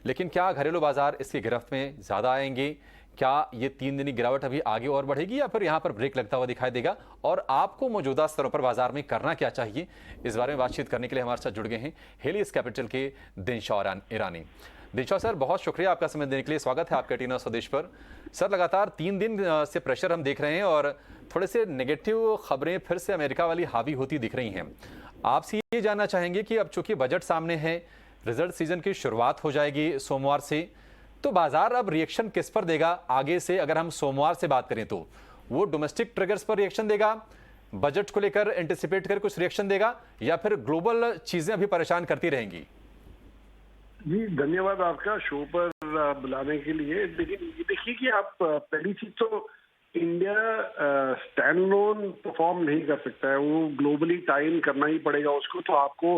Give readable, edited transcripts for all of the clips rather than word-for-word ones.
लेकिन क्या घरेलू बाजार इसकी गिरफ्त में ज़्यादा आएंगे? क्या ये 3 दिनी गिरावट अभी आगे और बढ़ेगी या फिर यहाँ पर ब्रेक लगता हुआ दिखाई देगा? और आपको मौजूदा स्तरों पर बाजार में करना क्या चाहिए, इस बारे में बातचीत करने के लिए हमारे साथ जुड़ गए हैं हेलियस कैपिटल के दिनशा ईरानी। दिनशा सर, बहुत शुक्रिया आपका समय देने के लिए। स्वागत है आपका टीना स्वदेश पर। सर, लगातार 3 दिन से प्रेशर हम देख रहे हैं और थोड़े से नेगेटिव खबरें फिर से अमेरिका वाली हावी होती दिख रही हैं। आपसे ये जानना चाहेंगे कि अब चूंकि बजट सामने है, रिजल्ट सीजन की शुरुआत हो जाएगी सोमवार से, तो बाजार अब रिएक्शन किस पर देगा आगे से? अगर हम सोमवार से बात करें तो वो डोमेस्टिक ट्रिगर्स पर रिएक्शन देगा, बजट को लेकर एंटिसिपेट कर कुछ रिएक्शन देगा, या फिर ग्लोबल चीजें अभी परेशान करती रहेंगी? जी, धन्यवाद आपका शो पर बुलाने के लिए। लेकिन ये देखिए कि आप पहली चीज तो इंडिया स्टैंड लोन परफॉर्म नहीं कर सकता है, वो ग्लोबली टाइम करना ही पड़ेगा उसको। तो आपको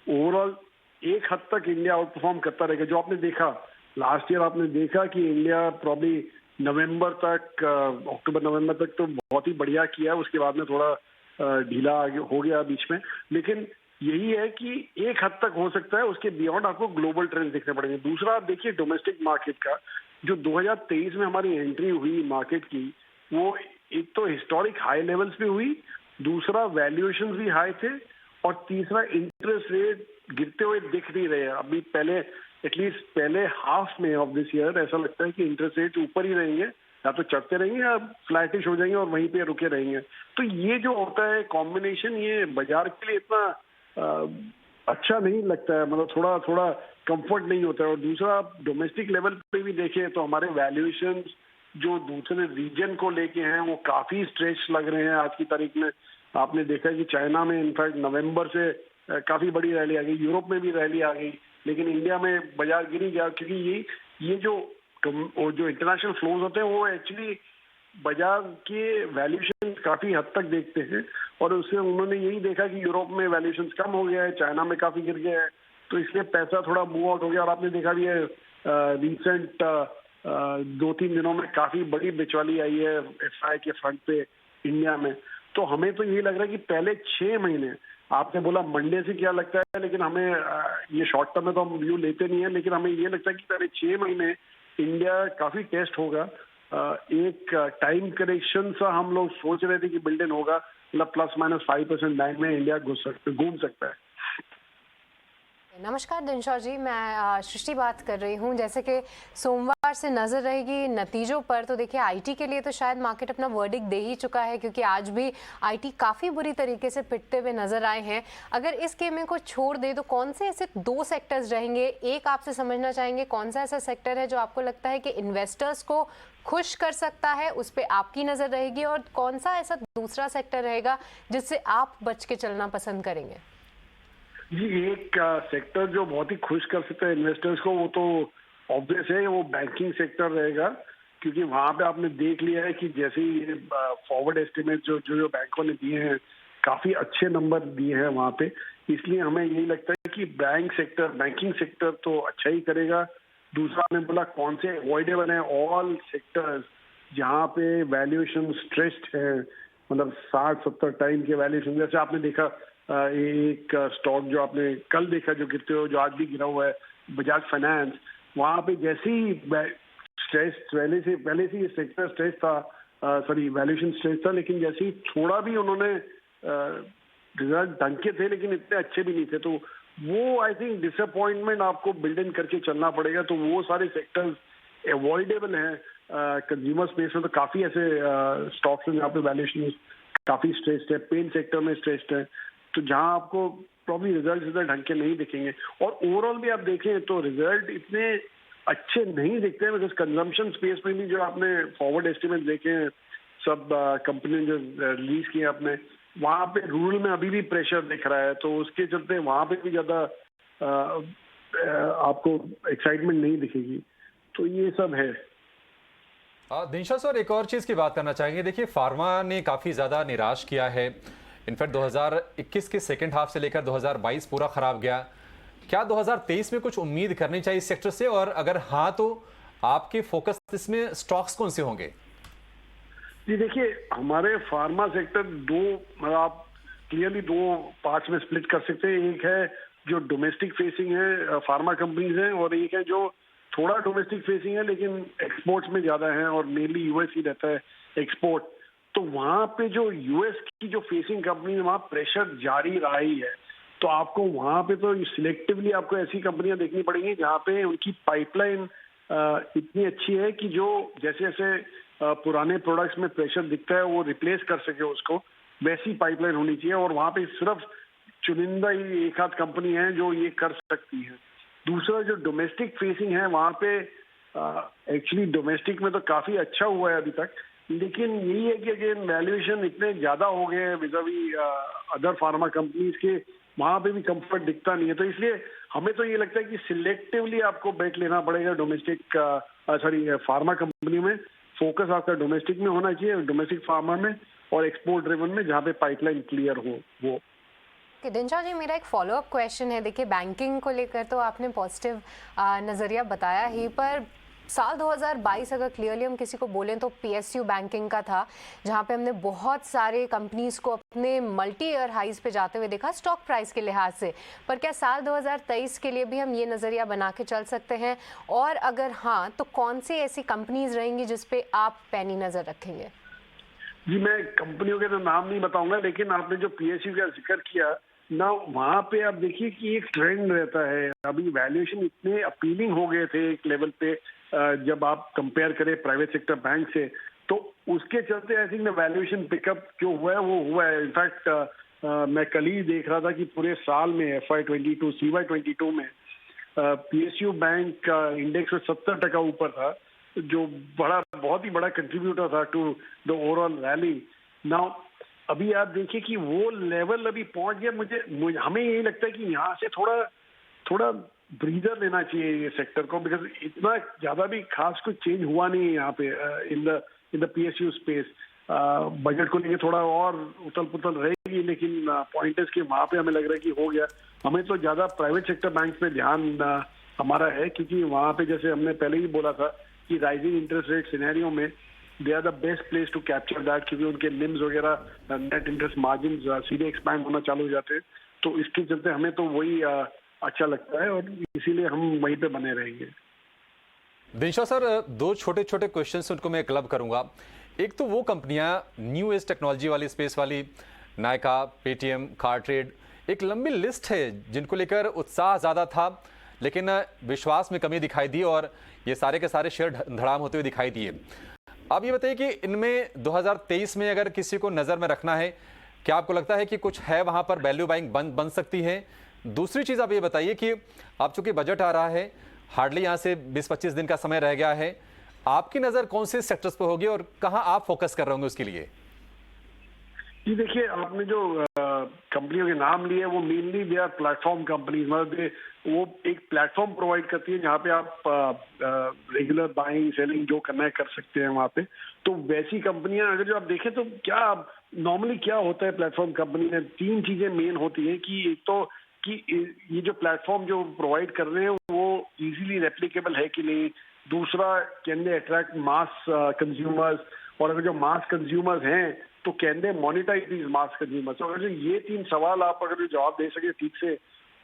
ओवरऑल एक हद तक इंडिया आउट परफॉर्म करता रहेगा। जो आपने देखा लास्ट ईयर, आपने देखा कि इंडिया प्रॉब्ली नवंबर तक, अक्टूबर नवंबर तक तो बहुत ही बढ़िया किया, उसके बाद में थोड़ा ढीला हो गया बीच में। लेकिन यही है कि एक हद तक हो सकता है, उसके बियॉन्ड आपको ग्लोबल ट्रेंड देखने पड़ेंगे। दूसरा आप देखिए डोमेस्टिक मार्केट का, जो 2023 में हमारी एंट्री हुई मार्केट की, वो एक तो हिस्टोरिक हाई लेवल्स पे हुई, दूसरा वैल्यूएशंस भी हाई थे, और तीसरा इंटरेस्ट रेट गिरते हुए दिख नहीं रहे हैं अभी। पहले एटलीस्ट पहले हाफ में ऑफ दिस ईयर ऐसा लगता है कि इंटरेस्ट रेट ऊपर ही रहेंगे, या तो चढ़ते रहेंगे या फ्लैटिश हो जाएंगे और वहीं पे रुके रहेंगे। तो ये जो होता है कॉम्बिनेशन, ये बाजार के लिए इतना अच्छा नहीं लगता है, मतलब थोड़ा थोड़ा कंफर्ट नहीं होता है। और दूसरा आप डोमेस्टिक लेवल पे भी देखें तो हमारे वैल्यूएशन जो दूसरे रीजन को लेके हैं वो काफी स्ट्रेच लग रहे हैं आज की तारीख में। आपने देखा कि चाइना में इनफैक्ट नवंबर से काफी बड़ी रैली आ गई, यूरोप में भी रैली आ गई, लेकिन इंडिया में बाजार गिर ही गया। क्योंकि ये जो इंटरनेशनल फ्लोज होते हैं वो एक्चुअली बाजार के वैल्यूएशन काफी हद तक देखते हैं, और उससे उन्होंने यही देखा कि यूरोप में वैल्यूएशन कम हो गया है, चाइना में काफी गिर गया है, तो इसलिए पैसा थोड़ा मूव आउट हो गया। और आपने देखा भी है रिसेंट 2-3 दिनों में काफी बड़ी बिचवाली आई है एफआई के फ्रंट पे इंडिया में। तो हमें तो यही लग रहा है कि पहले 6 महीने, आपने बोला मंडे से क्या लगता है, लेकिन हमें ये शॉर्ट टर्म में तो हम व्यू लेते नहीं है, लेकिन हमें ये लगता है कि पहले 6 महीने इंडिया काफी टेस्ट होगा। एक टाइम करेक्शन सा हम लोग सोच रहे थे कि बिल्ड इन होगा, मतलब ±5% बैंक में इंडिया घूम सकता है। नमस्कार दिनशा जी, मैं सृष्टि बात कर रही हूँ। जैसे कि सोमवार से नज़र रहेगी नतीजों पर, तो देखिए आईटी के लिए तो शायद मार्केट अपना वर्डिक्ट दे ही चुका है, क्योंकि आज भी आईटी काफ़ी बुरी तरीके से पिटते हुए नजर आए हैं। अगर इस गेम को छोड़ दे तो कौन से ऐसे 2 सेक्टर्स रहेंगे? एक आपसे समझना चाहेंगे कौन सा ऐसा सेक्टर है जो आपको लगता है कि इन्वेस्टर्स को खुश कर सकता है, उस पर आपकी नज़र रहेगी, और कौन सा ऐसा दूसरा सेक्टर रहेगा जिससे आप बच के चलना पसंद करेंगे? जी, एक सेक्टर जो बहुत ही खुश कर सकता है इन्वेस्टर्स को, वो तो ऑब्वियस है, वो बैंकिंग सेक्टर रहेगा। क्योंकि वहां पे आपने देख लिया है कि जैसे ही फॉरवर्ड एस्टिमेट जो बैंकों ने दिए हैं, काफी अच्छे नंबर दिए हैं वहां पे। इसलिए हमें यही लगता है कि बैंकिंग सेक्टर तो अच्छा ही करेगा। दूसरा आपने बोला कौन से अवॉइडेबल है, ऑल सेक्टर्स जहाँ पे वैल्यूएशन स्ट्रेस्ड है, मतलब 60-70 टाइम के वैल्यूएशन। जैसे आपने देखा एक स्टॉक जो आपने कल देखा जो गिरते हुए, जो आज भी गिरा हुआ है, बजाज फाइनेंस, वहां पे जैसे ही स्ट्रेस पहले से ये सेक्टर स्ट्रेस था, सॉरी वैल्यूएशन स्ट्रेस था, लेकिन जैसे ही थोड़ा भी उन्होंने रिजल्ट ढंग के थे लेकिन इतने अच्छे भी नहीं थे, तो वो आई थिंक डिसअपॉइंटमेंट आपको बिल्ड इन करके चलना पड़ेगा। तो वो सारे सेक्टर्स अवॉइडेबल हैं। कंज्यूमर स्पेस में तो काफी ऐसे स्टॉक्स हैं जहाँ पे वैल्यूएशन काफी स्ट्रेस्ड है, पेंट सेक्टर में स्ट्रेस्ड है, तो जहां आपको प्रॉब्ली रिजल्ट इधर ढंग के नहीं दिखेंगे। और ओवरऑल भी आप देखें तो रिजल्ट इतने अच्छे नहीं दिखते हैं, बिकॉज कंजम्पशन स्पेस में भी जो आपने फॉरवर्ड एस्टिमेट देखे हैं सब कंपनी जो रिलीज किए आपने, वहां पे रूरल में अभी भी प्रेशर दिख रहा है, तो उसके चलते वहां पे भी ज्यादा आपको एक्साइटमेंट नहीं दिखेगी। तो ये सब है। दिनशा सर, एक और चीज की बात करना चाहेंगे। देखिए फार्मा ने काफी ज्यादा निराश किया है। इनफैक्ट 2021 के सेकेंड हाफ से लेकर 2022 पूरा खराब गया। क्या 2023 में कुछ उम्मीद करनी चाहिए इस सेक्टर से, और अगर हाँ तो आपके फोकस इसमें स्टॉक्स कौन से होंगे? जी देखिए, हमारे फार्मा सेक्टर आप क्लियरली 2 पार्ट्स में स्प्लिट कर सकते हैं। एक है जो डोमेस्टिक फेसिंग है फार्मा कंपनीज हैं, और एक है जो थोड़ा डोमेस्टिक फेसिंग है, लेकिन एक्सपोर्ट्स में ज्यादा है और मेनली यूएस ही रहता है एक्सपोर्ट। तो वहां पे जो यूएस की जो फेसिंग कंपनी है वहां प्रेशर जारी रहा ही है। तो आपको वहां पे तो सिलेक्टिवली आपको ऐसी कंपनियां देखनी पड़ेंगी जहां पे उनकी पाइपलाइन इतनी अच्छी है कि जो जैसे जैसे पुराने प्रोडक्ट्स में प्रेशर दिखता है वो रिप्लेस कर सके उसको, वैसी पाइपलाइन होनी चाहिए। और वहां पे सिर्फ चुनिंदा ही एक आध कंपनी है जो ये कर सकती है। दूसरा जो डोमेस्टिक फेसिंग है वहां पे एक्चुअली डोमेस्टिक में तो काफी अच्छा हुआ है अभी तक, लेकिन यही है कि अगेन वैल्यूएशन इतने ज्यादा हो गए हैं विज़ावी अदर फार्मा कंपनीज के, वहां पे भी कंफर्ट दिखता नहीं है। तो इसलिए हमें तो ये लगता है कि सिलेक्टिवली आपको बेट लेना पड़ेगा डोमेस्टिक फार्मा कंपनी में। फोकस आपका डोमेस्टिक में होना चाहिए, डोमेस्टिक फार्मा में और एक्सपोर्ट ड्रिवन में जहाँ पे पाइपलाइन क्लियर हो वो। दिनशा जी, मेरा एक फॉलोअप क्वेश्चन है। देखिए, बैंकिंग को लेकर तो आपने पॉजिटिव नज़रिया बताया ही, पर साल 2022 अगर क्लियरली हम किसी को बोलें तो पीएसयू बैंकिंग का था, जहां पे हमने बहुत सारे कंपनीज को अपने मल्टी ईयर हाइज पे जाते हुए देखा स्टॉक प्राइस के लिहाज से। पर क्या साल 2023 के लिए भी हम ये नज़रिया बना के चल सकते हैं, और अगर हाँ तो कौन सी ऐसी कंपनीज रहेंगी जिस पे आप पैनी नज़र रखेंगे? जी, मैं कंपनियों के तो नाम नहीं बताऊंगा, लेकिन आपने जो पीएसयू का जिक्र किया ना, वहां पे आप देखिए कि एक ट्रेंड रहता है। अभी वैल्यूएशन इतने अपीलिंग हो गए थे एक लेवल पे, जब आप कंपेयर करें प्राइवेट सेक्टर बैंक से, तो उसके चलते आई थिंक वैल्यूएशन पिकअप जो हुआ है वो हुआ है। इनफैक्ट मैं कल ही देख रहा था कि पूरे साल में FY22 CY22 में पीएसयू बैंक का इंडेक्स 70% ऊपर था, जो बहुत ही बड़ा कंट्रीब्यूटर था to the overall rally. Now अभी आप देखिए कि वो लेवल अभी पहुंच गया। हमें यही लगता है कि यहाँ से थोड़ा ब्रीदर लेना चाहिए ये सेक्टर को, बिकॉज इतना ज्यादा भी खास कुछ चेंज हुआ नहीं है यहाँ पे in the PSU space. Budget को लेके थोड़ा और उथल पुथल रहेगी, लेकिन पॉइंट इज कि वहाँ पे हमें लग रहा है कि हो गया। हमें तो ज्यादा प्राइवेट सेक्टर बैंक पे ध्यान हमारा है, क्योंकि वहाँ पे जैसे हमने पहले ही बोला था कि राइजिंग इंटरेस्ट रेट सिनेरियो में they are the best place to capture that, क्योंकि उनके निम्स वगैरह नेट इंटरेस्ट मार्जिन सीधे एक्सपैंड होना चालू हो जाते हैं। तो इसके चलते हमें तो वही अच्छा लगता है और इसीलिए हम वहीं पे बने रहेंगे। दिनशा सर, दो छोटे छोटे क्वेश्चन उनको मैं क्लब करूंगा। एक तो वो कंपनियां न्यू एज टेक्नोलॉजी वाली स्पेस वाली, नायका, पेटीएम, कार्ट्रेड, एक लंबी लिस्ट है जिनको लेकर उत्साह ज़्यादा था, लेकिन विश्वास में कमी दिखाई दी और ये सारे के सारे शेयर धड़ाम होते हुए दिखाई दिए। अब ये बताइए कि इनमें 2023 में अगर किसी को नज़र में रखना है, क्या आपको लगता है कि कुछ है वहाँ पर वैल्यू बाइंग बन सकती है? दूसरी चीज़ आप ये बताइए कि आप चूंकि बजट आ रहा है, हार्डली यहाँ से 20-25 दिन का समय रह गया है, आपकी नज़र कौन से सेक्टर्स पर होगी और कहाँ आप फोकस कर रहे होंगे उसके लिए? जी देखिए, आपने जो कंपनियों के नाम लिए वो mainly they are platform companies, मतलब वो एक प्लेटफॉर्म प्रोवाइड करती है जहाँ पे आप रेगुलर बाइंग सेलिंग जो करना है कर सकते हैं वहाँ पे। तो वैसी कंपनियां अगर जो आप देखें तो क्या नॉर्मली क्या होता है प्लेटफॉर्म कंपनी में, तीन चीजें मेन होती है कि एक तो कि ये जो प्लेटफॉर्म जो प्रोवाइड कर रहे हैं वो इजीली रेप्लिकेबल है कि नहीं, दूसरा can they attract mass consumers, और अगर जो मास कंज्यूमर्स हैं तो can they monetise these mass consumers. अगर जो ये तीन सवाल आप अगर जवाब दे सके ठीक से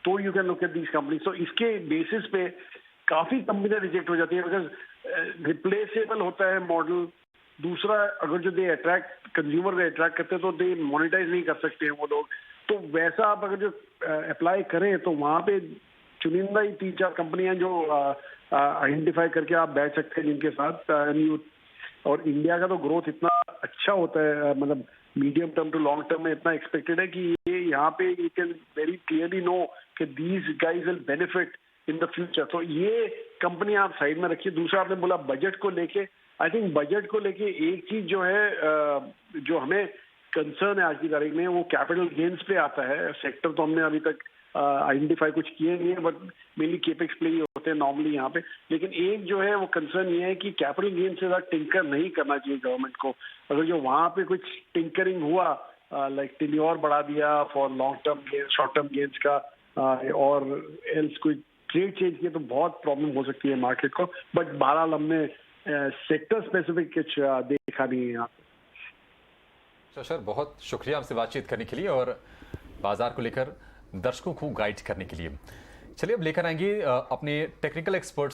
तो you can look at these companies. तो इसके बेसिस पे काफी कंपनियां रिजेक्ट हो जाती है, बिकॉज रिप्लेसेबल होता है मॉडल। दूसरा, अगर जो दे अट्रैक्ट कंज्यूमर को अट्रैक्ट करते हैं तो दे मोनेटाइज नहीं कर सकते हैं वो लोग। तो वैसा आप अगर जो अप्लाई करें तो वहाँ पे चुनिंदा ही 3-4 कंपनियां जो आइडेंटिफाई करके आप बैठ सकते हैं जिनके साथ। और इंडिया का तो ग्रोथ इतना अच्छा होता है, मतलब medium term to long term में इतना एक्सपेक्टेड है कि ये यहाँ पे you can very clearly know कि these guys will benefit in the future. तो ये कंपनी आप साइड में रखिए। दूसरा, आपने बोला बजट को लेके, आई थिंक बजट को लेके एक चीज जो है जो हमें कंसर्न है आज की तारीख में, वो कैपिटल गेन्स पे आता है। सेक्टर तो हमने अभी तक आइडेंटिफाई कुछ किए नहीं है, बट मेनली केपेक्स प्ले ही होते हैं नॉर्मली यहाँ पे। लेकिन एक जो है वो कंसर्न ये है कि कैपिटल गेन से ज़्यादा टिंकर नहीं करना चाहिए गवर्नमेंट को। अगर जो वहाँ पे कुछ टिंकरिंग हुआ, लाइक टेन्योर बढ़ा दिया for long term gain, short term gains का, और एल्स कोई ट्रेड चेंज किया तो बहुत प्रॉब्लम हो सकती है मार्केट को। बट बहरहाल हमने सेक्टर स्पेसिफिक कुछ देखा नहीं है यहाँ पे। तो सर, बहुत शुक्रिया हमसे बातचीत करने के लिए और बाजार को लेकर दर्शकों को गाइड करने के लिए। चलिए अब लेकर आएंगे अपने टेक्निकल एक्सपर्ट